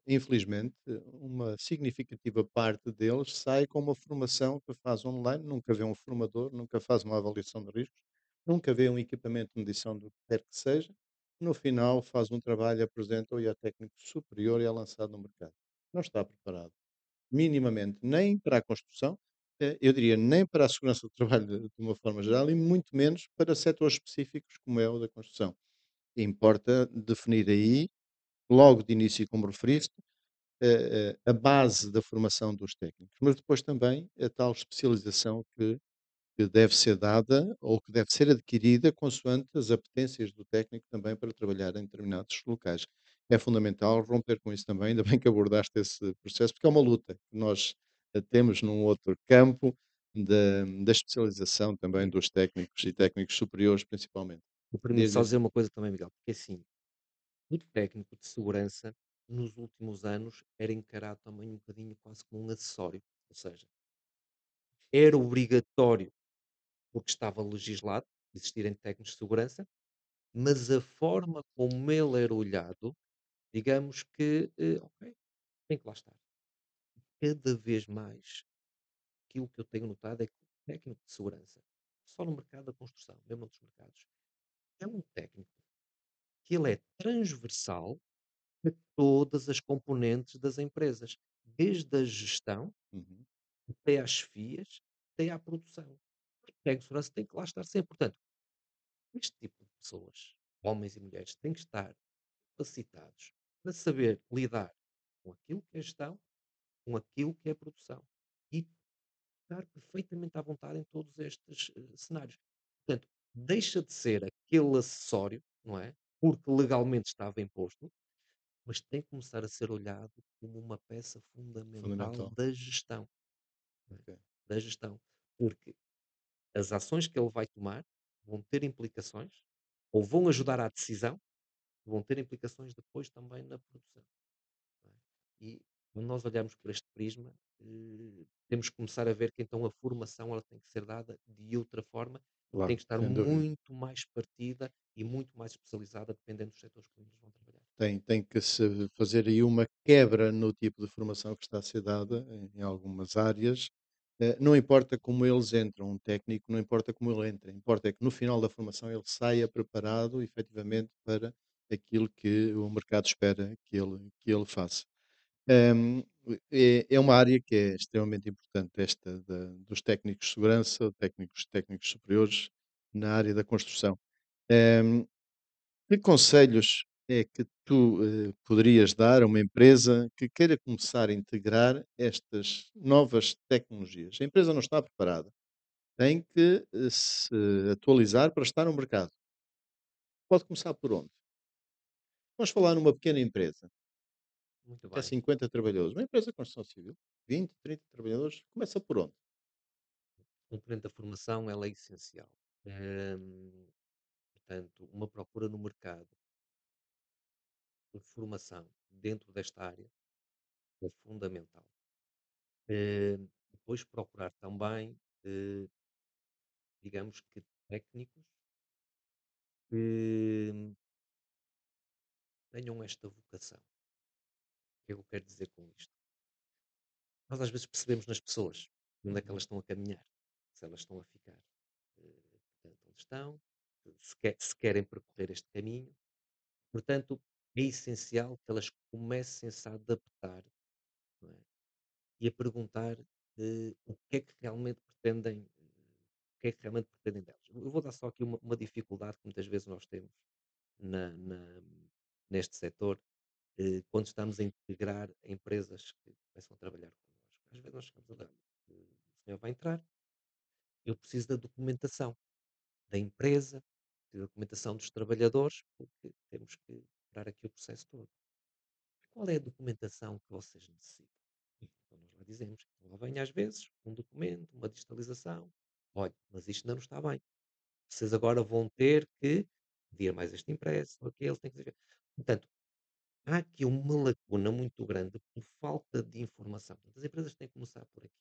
infelizmente, uma significativa parte deles sai com uma formação que faz online, nunca vê um formador, nunca faz uma avaliação de riscos, nunca vê um equipamento de medição do que quer que seja. No final, faz um trabalho, apresenta-o e é técnico superior e é lançado no mercado. Não está preparado, minimamente, nem para a construção, eu diria nem para a segurança do trabalho de uma forma geral e muito menos para setores específicos como é o da construção. Importa definir aí, logo de início, como referiste, a base da formação dos técnicos, mas depois também a tal especialização que deve ser dada ou que deve ser adquirida consoante as apetências do técnico também para trabalhar em determinados locais. É fundamental romper com isso também, ainda bem que abordaste esse processo, porque é uma luta que nós temos num outro campo da especialização também Sim. dos técnicos e técnicos superiores, principalmente. E permite Diz, só diz. dizer uma coisa também, Miguel, porque assim, o técnico de segurança, nos últimos anos, era encarado também um bocadinho quase como um acessório. Ou seja, era obrigatório, porque estava legislado, existirem técnicos de segurança, mas a forma como ele era olhado, digamos que, ok, tem que lá estar. Cada vez mais, aquilo que eu tenho notado é que o técnico de segurança, só no mercado da construção, mesmo noutros mercados, é um técnico que ele é transversal a todas as componentes das empresas, desde a gestão Uhum, até às chefias, até à produção. O técnico de segurança tem que lá estar sempre. Portanto, este tipo de pessoas, homens e mulheres, têm que estar capacitados para saber lidar com aquilo que é gestão, com aquilo que é produção e estar perfeitamente à vontade em todos estes cenários. Portanto, deixa de ser aquele acessório, não é? Porque legalmente estava imposto, mas tem que começar a ser olhado como uma peça fundamental fundamental. da gestão, não é? Ok. Da gestão. Porque as ações que ele vai tomar vão ter implicações, ou vão ajudar à decisão, vão ter implicações depois também na produção. Não é? E quando nós olhamos por este prisma, temos que começar a ver que então a formação ela tem que ser dada de outra forma e tem Claro, que estar sem dúvida. muito mais partida e muito mais especializada, dependendo dos setores que eles vão trabalhar. Tem que se fazer aí uma quebra no tipo de formação que está a ser dada em algumas áreas. Não importa como eles entram, um técnico, não importa como ele entra, importa é que no final da formação ele saia preparado efetivamente para aquilo que o mercado espera que ele faça. Hum, é uma área que é extremamente importante, esta dos técnicos de segurança, técnicos superiores na área da construção. Hum, que conselhos é que tu, poderias dar a uma empresa que queira começar a integrar estas novas tecnologias? A empresa não está preparada, tem que, se atualizar para estar no mercado. Pode começar por onde? Vamos falar numa pequena empresa, Muito até bem. 50 trabalhadores. Uma empresa de construção civil, 20, 30 trabalhadores, começa por onde? O componente da formação ela é essencial. Portanto, uma procura no mercado de formação dentro desta área é fundamental. Depois procurar também, eh, digamos que técnicos que tenham esta vocação. O que é que eu quero dizer com isto? Nós às vezes percebemos nas pessoas onde é que Uhum, elas estão a caminhar, se elas estão a ficar, portanto, onde estão, se querem percorrer este caminho. Portanto, é essencial que elas comecem-se a adaptar, não é? E a perguntar o que é que realmente pretendem, o que é que realmente pretendem delas. Eu vou dar só aqui uma dificuldade que muitas vezes nós temos na, na- neste setor, quando estamos a integrar empresas que começam a trabalhar connosco. Às vezes nós chegamos a dar, o senhor vai entrar, eu preciso da documentação da empresa, pedir a documentação dos trabalhadores, porque temos que dar aqui o processo todo. Qual é a documentação que vocês necessitam? Então nós lá dizemos, então lá vem às vezes um documento, uma digitalização. Olha, mas isto ainda não está bem. Vocês agora vão ter que pedir mais este impresso, aquele, tem que ser. Portanto, há aqui uma lacuna muito grande por falta de informação. Portanto, as empresas têm que começar por aqui.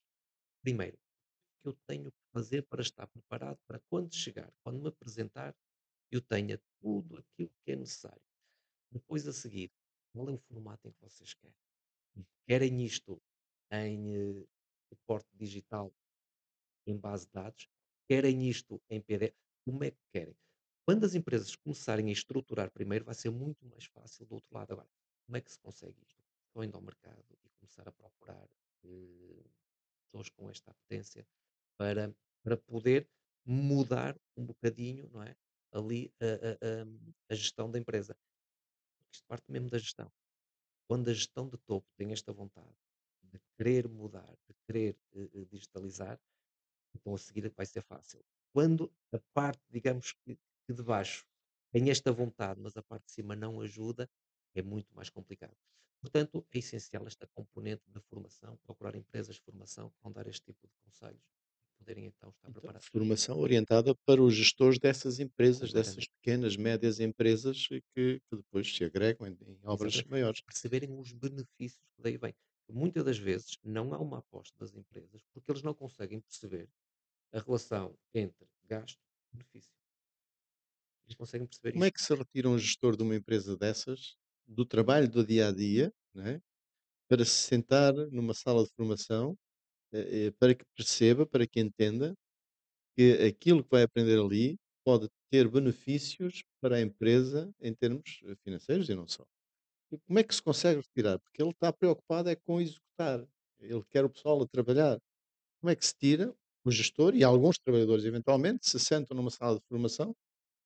Primeiro, o que eu tenho que fazer para estar preparado para quando chegar, quando me apresentar, eu tenha tudo aquilo que é necessário. Depois a seguir, qual é o formato em que vocês querem? Querem isto em suporte digital em base de dados? Querem isto em PDF? Como é que querem? Quando as empresas começarem a estruturar primeiro, vai ser muito mais fácil do outro lado. Agora, como é que se consegue isto? Só indo ao mercado e começar a procurar eh, pessoas com esta apetência para, para poder mudar um bocadinho, não é? Ali a gestão da empresa. Isto parte mesmo da gestão. Quando a gestão de topo tem esta vontade de querer mudar, de querer digitalizar, então a seguir vai ser fácil. Quando a parte, digamos que de baixo tem esta vontade, mas a parte de cima não ajuda, é muito mais complicado. Portanto, é essencial esta componente da formação, procurar empresas de formação que vão dar este tipo de conselhos, poderem então estar Então, preparados. formação orientada para os gestores dessas empresas, dessas Completamente. pequenas, médias empresas que depois se agregam em obras Exatamente. maiores. Perceberem os benefícios que daí vêm. Muitas das vezes não há uma aposta das empresas porque eles não conseguem perceber a relação entre gasto e benefício. Eles conseguem perceber Como é isto. que se retira um gestor de uma empresa dessas do trabalho do dia a dia, não é? Para se sentar numa sala de formação, para que perceba, para que entenda que aquilo que vai aprender ali pode ter benefícios para a empresa em termos financeiros e não só. E como é que se consegue retirar? Porque ele está preocupado é com executar. Ele quer o pessoal a trabalhar. Como é que se tira? O gestor e alguns trabalhadores, eventualmente, se sentam numa sala de formação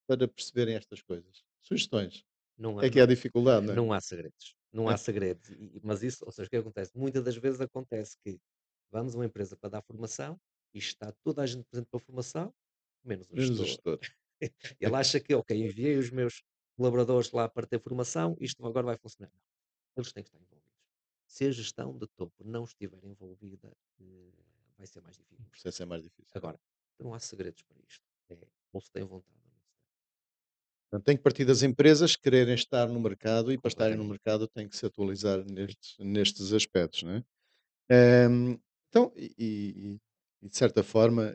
para perceberem estas coisas. Sugestões. Não há, É que é a dificuldade, não é? não há segredos. Não há segredos. Mas isso, ou seja, o que acontece? Muitas das vezes acontece que vamos a uma empresa para dar formação e está toda a gente presente para a formação, menos o Menos o gestor. gestor. Ele acha que, ok, enviei os meus colaboradores lá para ter formação, isto agora vai funcionar. Não, eles têm que estar envolvidos. Se a gestão de topo não estiver envolvida, vai ser mais O difícil. processo é mais difícil. Agora, não há segredos para isto. É, ou se tem vontade ou não se tem. Portanto, tem que partir das empresas quererem estar no mercado e para estarem no Completamente. mercado têm que se atualizar nestes aspectos, não é? Hum, então, e de certa forma,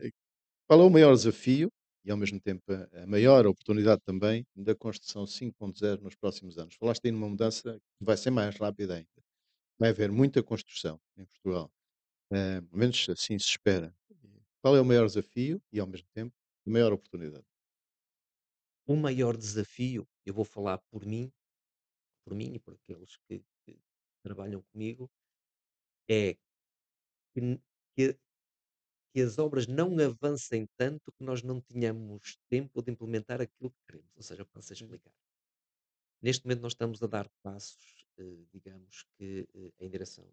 qual é o maior desafio e ao mesmo tempo a maior oportunidade também da construção 5.0 nos próximos anos? Falaste aí numa mudança que vai ser mais rápida ainda. Vai haver muita construção em Portugal, pelo menos assim se espera. Qual é o maior desafio e ao mesmo tempo a maior oportunidade? O maior desafio, eu vou falar por mim e por aqueles que trabalham comigo, é que, que- que as obras não avancem tanto que nós não tenhamos tempo de implementar aquilo que queremos. Ou seja, para se Hum, explicar. Neste momento nós estamos a dar passos, digamos que em direção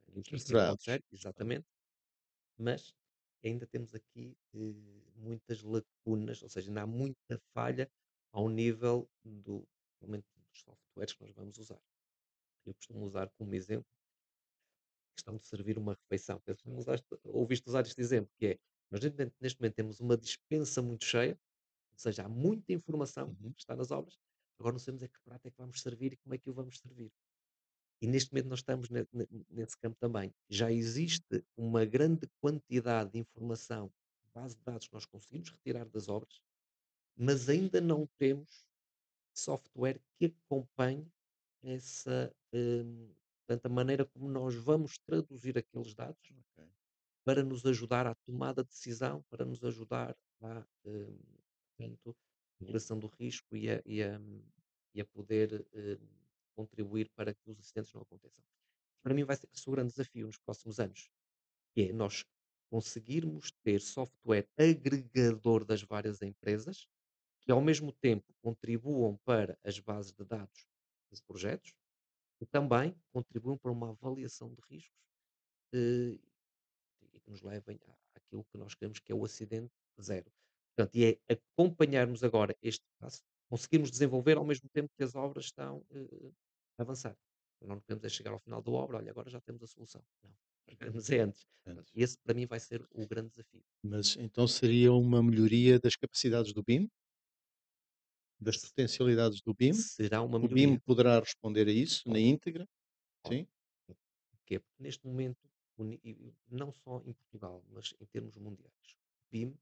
à indústria Acelerados. 5.0, exatamente, mas ainda temos aqui muitas lacunas, ou seja, ainda há muita falha ao nível do, realmente, dos softwares que nós vamos usar. Eu costumo usar como exemplo a questão de servir uma refeição. Penso que ouviste usar este exemplo, que é, nós neste momento temos uma dispensa muito cheia, ou seja, há muita informação Uhum. que está nas obras, agora não sabemos é que prato é que vamos servir e como é que o vamos servir. E neste momento nós estamos nesse campo também. Já existe uma grande quantidade de informação, base de dados que nós conseguimos retirar das obras, mas ainda não temos software que acompanhe essa, portanto, a maneira como nós vamos traduzir aqueles dados Ok. para nos ajudar à tomada de decisão, para nos ajudar à, portanto, regulação do risco e a poder contribuir para que os acidentes não aconteçam. Para mim vai ser esse o grande desafio nos próximos anos, que é nós conseguirmos ter software agregador das várias empresas, que ao mesmo tempo contribuam para as bases de dados dos projetos e também contribuam para uma avaliação de riscos eh, e que nos levem àquilo que nós queremos que é o acidente zero. Portanto, e é acompanharmos agora este passo, conseguirmos desenvolver ao mesmo tempo que as obras estão, a avançar. Não podemos é chegar ao final da obra: "Olha, agora já temos a solução". Não, mas é antes. Portanto, Antes. esse para mim vai ser o grande desafio. Mas então seria uma melhoria das capacidades do BIM, das Se potencialidades do BIM? será uma O BIM melhoria, poderá responder a isso na pode, íntegra? pode. Sim? Porquê? Porque neste momento, e não só em Portugal, mas em termos mundiais, o BIM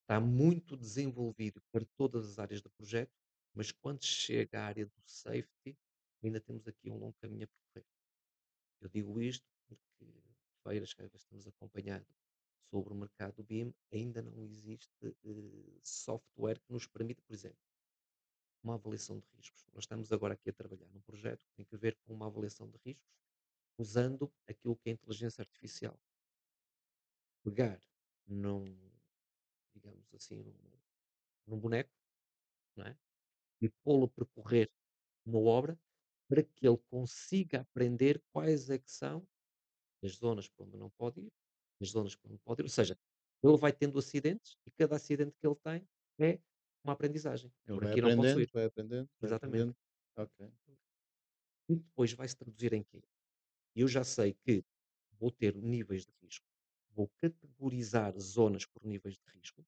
está muito desenvolvido para todas as áreas do projeto, mas quando chega à área do safety, ainda temos aqui um longo caminho a percorrer. Eu digo isto porque feiras que às vezes estamos acompanhando sobre o mercado do BIM, ainda não existe software que nos permita, por exemplo, uma avaliação de riscos. Nós estamos agora aqui a trabalhar num projeto que tem que ver com uma avaliação de riscos, usando aquilo que é inteligência artificial. Pegar num, digamos assim, num boneco, não é? E pô-lo a percorrer uma obra para que ele consiga aprender quais é que são as zonas por onde não pode ir, as zonas por onde pode ir. Ou seja, ele vai tendo acidentes e cada acidente que ele tem é uma aprendizagem. Ele Por aqui não posso ir. vai aprendendo, vai Exatamente. aprendendo. Ok. E depois vai-se traduzir em quê? Eu já sei que vou ter níveis de risco, vou categorizar zonas por níveis de risco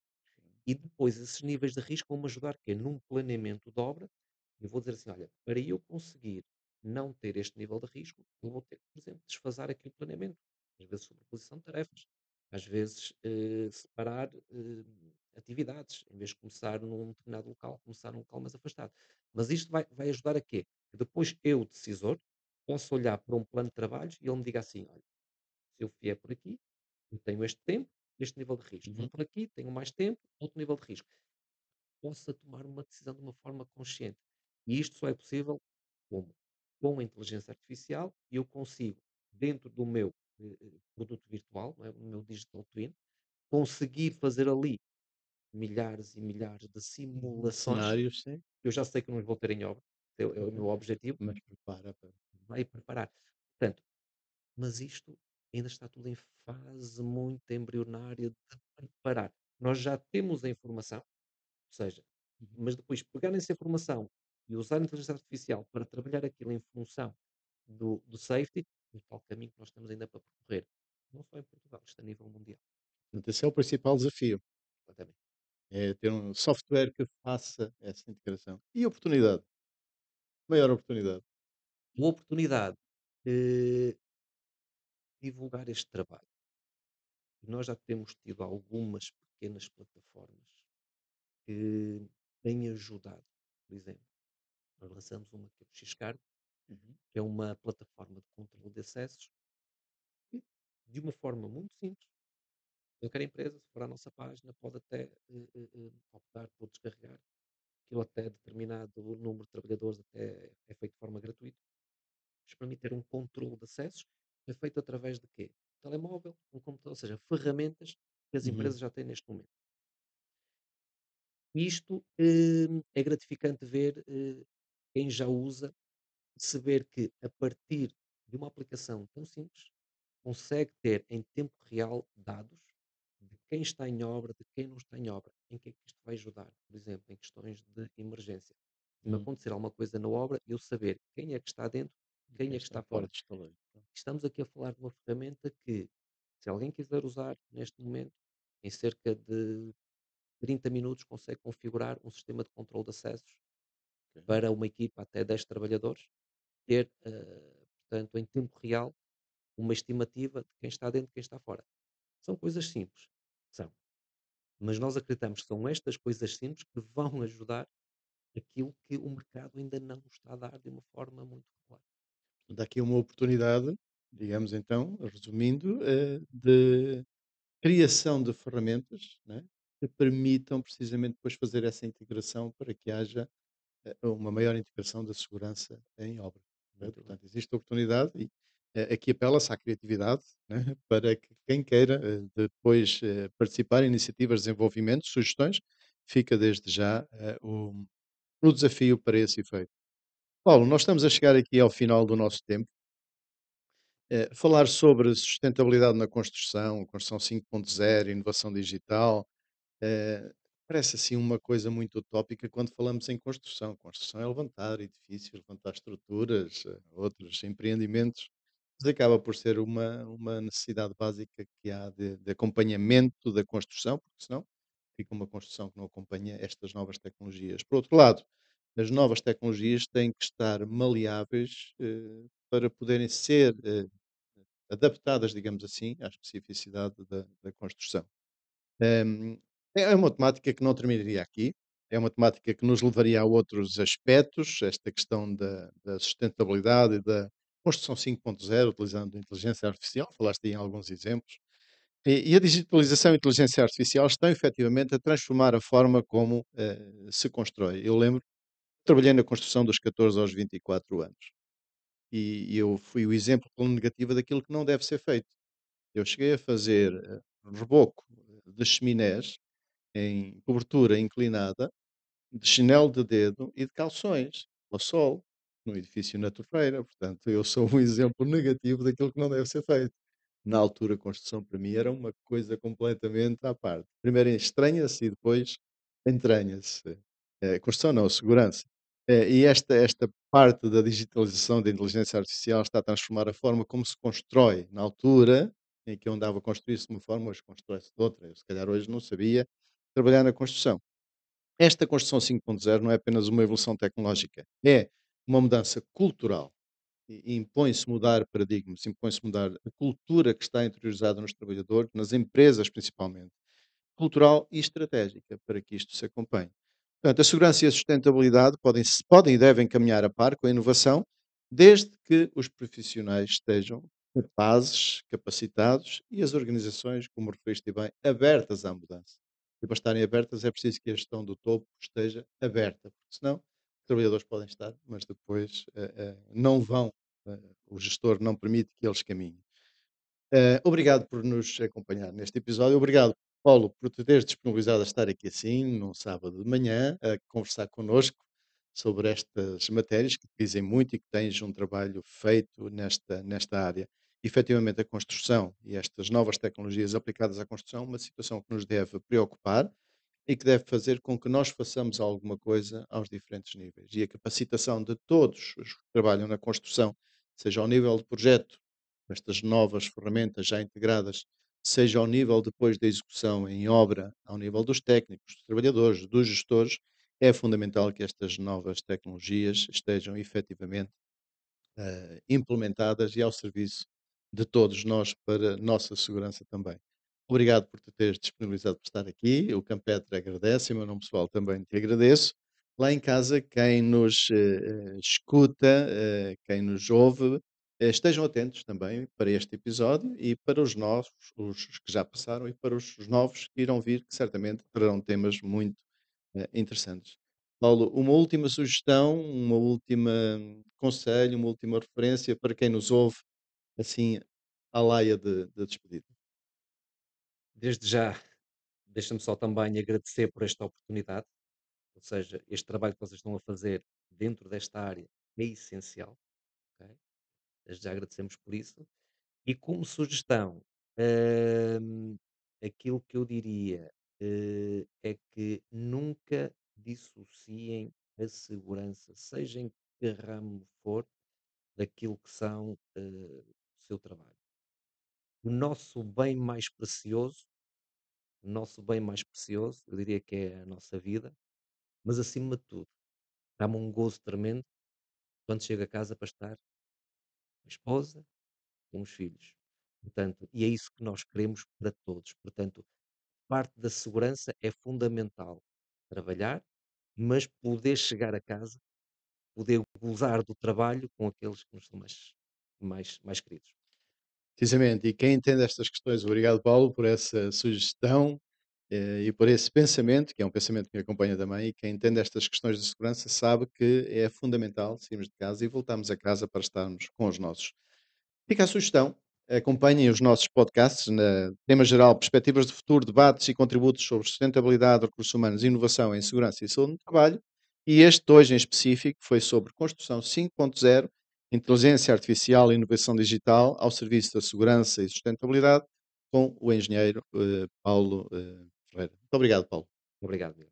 e depois esses níveis de risco vão-me ajudar quê? Num planeamento de obra. Eu vou dizer assim: olha, para eu conseguir não ter este nível de risco, eu vou ter que, por exemplo, desfazer aqui o planeamento. Às vezes, sobreposição de tarefas. Às vezes, separar atividades. Em vez de começar num determinado local, começar num local mais afastado. Mas isto vai ajudar a quê? Que depois eu, decisor, posso olhar para um plano de trabalhos e ele me diga assim: olha, se eu vier por aqui, eu tenho este tempo, este nível de risco. Vou Uhum. por aqui, tenho mais tempo, outro nível de risco. Possa tomar uma decisão de uma forma consciente. E isto só é possível como? Com a inteligência artificial, eu consigo, dentro do meu produto virtual, não é? O meu digital twin, conseguir fazer ali milhares e milhares de De simulações. cenários, sim. Eu já sei que não os vou ter em obra, é o Ok. meu objetivo, Mas prepara para. vai preparar. Portanto, mas isto ainda está tudo em fase muito embrionária de preparar. Nós já temos a informação, ou seja, Uhum. mas depois pegar nessa informação e usar a inteligência artificial para trabalhar aquilo em função do safety, é o tal caminho que nós temos ainda para percorrer. Não só em Portugal, isto a nível mundial. Portanto, esse é o principal desafio. Completamente. É ter um software que faça essa integração. E oportunidade? Maior oportunidade. Uma oportunidade de divulgar este trabalho. Nós já temos tido algumas pequenas plataformas que têm ajudado. Por exemplo, nós lançamos uma que é o Xcargo, Uhum. que é uma plataforma de controle de acessos, que, de uma forma muito simples, qualquer empresa, se for à nossa página, pode até optar por descarregar. Aquilo até determinado número de trabalhadores até é feito de forma gratuita. Mas para mim ter um controle de acessos é feito através de quê? Telemóvel, um computador, ou seja, ferramentas que as Uhum. empresas já têm neste momento. Isto é gratificante ver quem já usa, perceber que a partir de uma aplicação tão simples, consegue ter em tempo real dados de quem está em obra, de quem não está em obra, em que é que isto vai ajudar, por exemplo, em questões de emergência. Se me Uhum. acontecer alguma coisa na obra, eu saber quem é que está dentro, quem Quem é que está está fora fora. de estaleiro. Estamos aqui a falar de uma ferramenta que, se alguém quiser usar neste momento, em cerca de 30 minutos consegue configurar um sistema de controle de acessos Ok. para uma equipa até 10 trabalhadores, ter, portanto, em tempo real, uma estimativa de quem está dentro e quem está fora. São coisas simples, são. Mas nós acreditamos que são estas coisas simples que vão ajudar aquilo que o mercado ainda não nos está a dar de uma forma muito regular. Portanto, há aqui uma oportunidade, digamos então, resumindo, de criação de ferramentas, né, que permitam precisamente depois fazer essa integração para que haja uma maior integração da segurança em obra. Ok? Muito bem. Portanto, existe a oportunidade e aqui apela-se à criatividade, né, para que quem queira depois participar em iniciativas de desenvolvimento, sugestões, fica desde já o desafio para esse efeito. Paulo, nós estamos a chegar aqui ao final do nosso tempo. Falar sobre sustentabilidade na construção 5.0, inovação digital, parece assim uma coisa muito utópica quando falamos em construção. Construção é levantar edifícios, levantar estruturas, outros empreendimentos, mas acaba por ser uma necessidade básica que há de acompanhamento da construção, porque senão fica uma construção que não acompanha estas novas tecnologias. Por outro lado, as novas tecnologias têm que estar maleáveis para poderem ser adaptadas, digamos assim, à especificidade da construção. Hum, é uma temática que não terminaria aqui, é uma temática que nos levaria a outros aspectos, esta questão da sustentabilidade e da construção 5.0, utilizando inteligência artificial, falaste aí em alguns exemplos. E a digitalização e a inteligência artificial estão efetivamente a transformar a forma como se constrói. Eu lembro, trabalhei na construção dos 14 aos 24 anos e eu fui o exemplo pelo negativo daquilo que não deve ser feito. Eu cheguei a fazer reboco de chaminés em cobertura inclinada, de chinelo de dedo e de calções, ao sol, num edifício na Torreira. Portanto, eu sou um exemplo negativo daquilo que não deve ser feito. Na altura, a construção para mim era uma coisa completamente à parte. Primeiro estranha-se e depois entranha-se. Construção não, segurança. E esta parte da digitalização da inteligência artificial está a transformar a forma como se constrói. Na altura em que eu andava a construir-se de uma forma, hoje constrói-se de outra. Eu, se calhar, hoje não sabia trabalhar na construção. Esta construção 5.0 não é apenas uma evolução tecnológica, é uma mudança cultural. E impõe-se mudar paradigmas, impõe-se mudar a cultura que está interiorizada nos trabalhadores, nas empresas principalmente, cultural e estratégica, para que isto se acompanhe. Portanto, a segurança e a sustentabilidade podem e devem caminhar a par com a inovação, desde que os profissionais estejam capazes, capacitados e as organizações, como referiste bem, abertas à mudança. E para estarem abertas é preciso que a gestão do topo esteja aberta, porque senão os trabalhadores podem estar, mas depois não vão, o gestor não permite que eles caminhem. Obrigado por nos acompanhar neste episódio. Obrigado, Paulo, por te teres disponibilizado a estar aqui assim, num sábado de manhã, a conversar connosco sobre estas matérias que te dizem muito e que tens um trabalho feito nesta área. Efetivamente, a construção e estas novas tecnologias aplicadas à construção é uma situação que nos deve preocupar e que deve fazer com que nós façamos alguma coisa aos diferentes níveis. E a capacitação de todos os que trabalham na construção, seja ao nível de projeto, estas novas ferramentas já integradas, seja ao nível depois da execução em obra, ao nível dos técnicos, dos trabalhadores, dos gestores, é fundamental que estas novas tecnologias estejam efetivamente implementadas e ao serviço de todos nós para nossa segurança também. Obrigado por te teres disponibilizado por estar aqui. O Campetre agradece, em meu nome pessoal também te agradeço. Lá em casa, quem nos escuta, quem nos ouve, estejam atentos também para este episódio e para os novos, os que já passaram e para os novos que irão vir, que certamente terão temas muito interessantes. Paulo, uma última sugestão, uma última conselho, uma última referência para quem nos ouve, assim, à laia de despedida. Desde já, deixa-me só também agradecer por esta oportunidade, ou seja, este trabalho que vocês estão a fazer dentro desta área é essencial, ok? Desde já agradecemos por isso. E como sugestão, hum, aquilo que eu diria é que nunca dissociem a segurança, seja em que ramo for, daquilo que são o seu trabalho. O nosso bem mais precioso, o nosso bem mais precioso, eu diria que é a nossa vida, mas acima de tudo, dá-me um gozo tremendo quando chego a casa para estar com a esposa, com os filhos. Portanto, e é isso que nós queremos para todos. Portanto, parte da segurança é fundamental. Trabalhar, mas poder chegar a casa, poder gozar do trabalho com aqueles que nos são mais queridos. Precisamente, e quem entende estas questões, obrigado Paulo por essa sugestão e por esse pensamento, que é um pensamento que me acompanha também, e quem entende estas questões de segurança sabe que é fundamental sairmos de casa e voltarmos a casa para estarmos com os nossos. Fica a sugestão. Acompanhem os nossos podcasts na tema geral, perspectivas de futuro, debates e contributos sobre sustentabilidade, recursos humanos, inovação em segurança e saúde no trabalho. E este hoje em específico foi sobre construção 5.0, inteligência artificial e inovação digital ao serviço da segurança e sustentabilidade, com o engenheiro Paulo Ferreira. Muito obrigado, Paulo. Obrigado.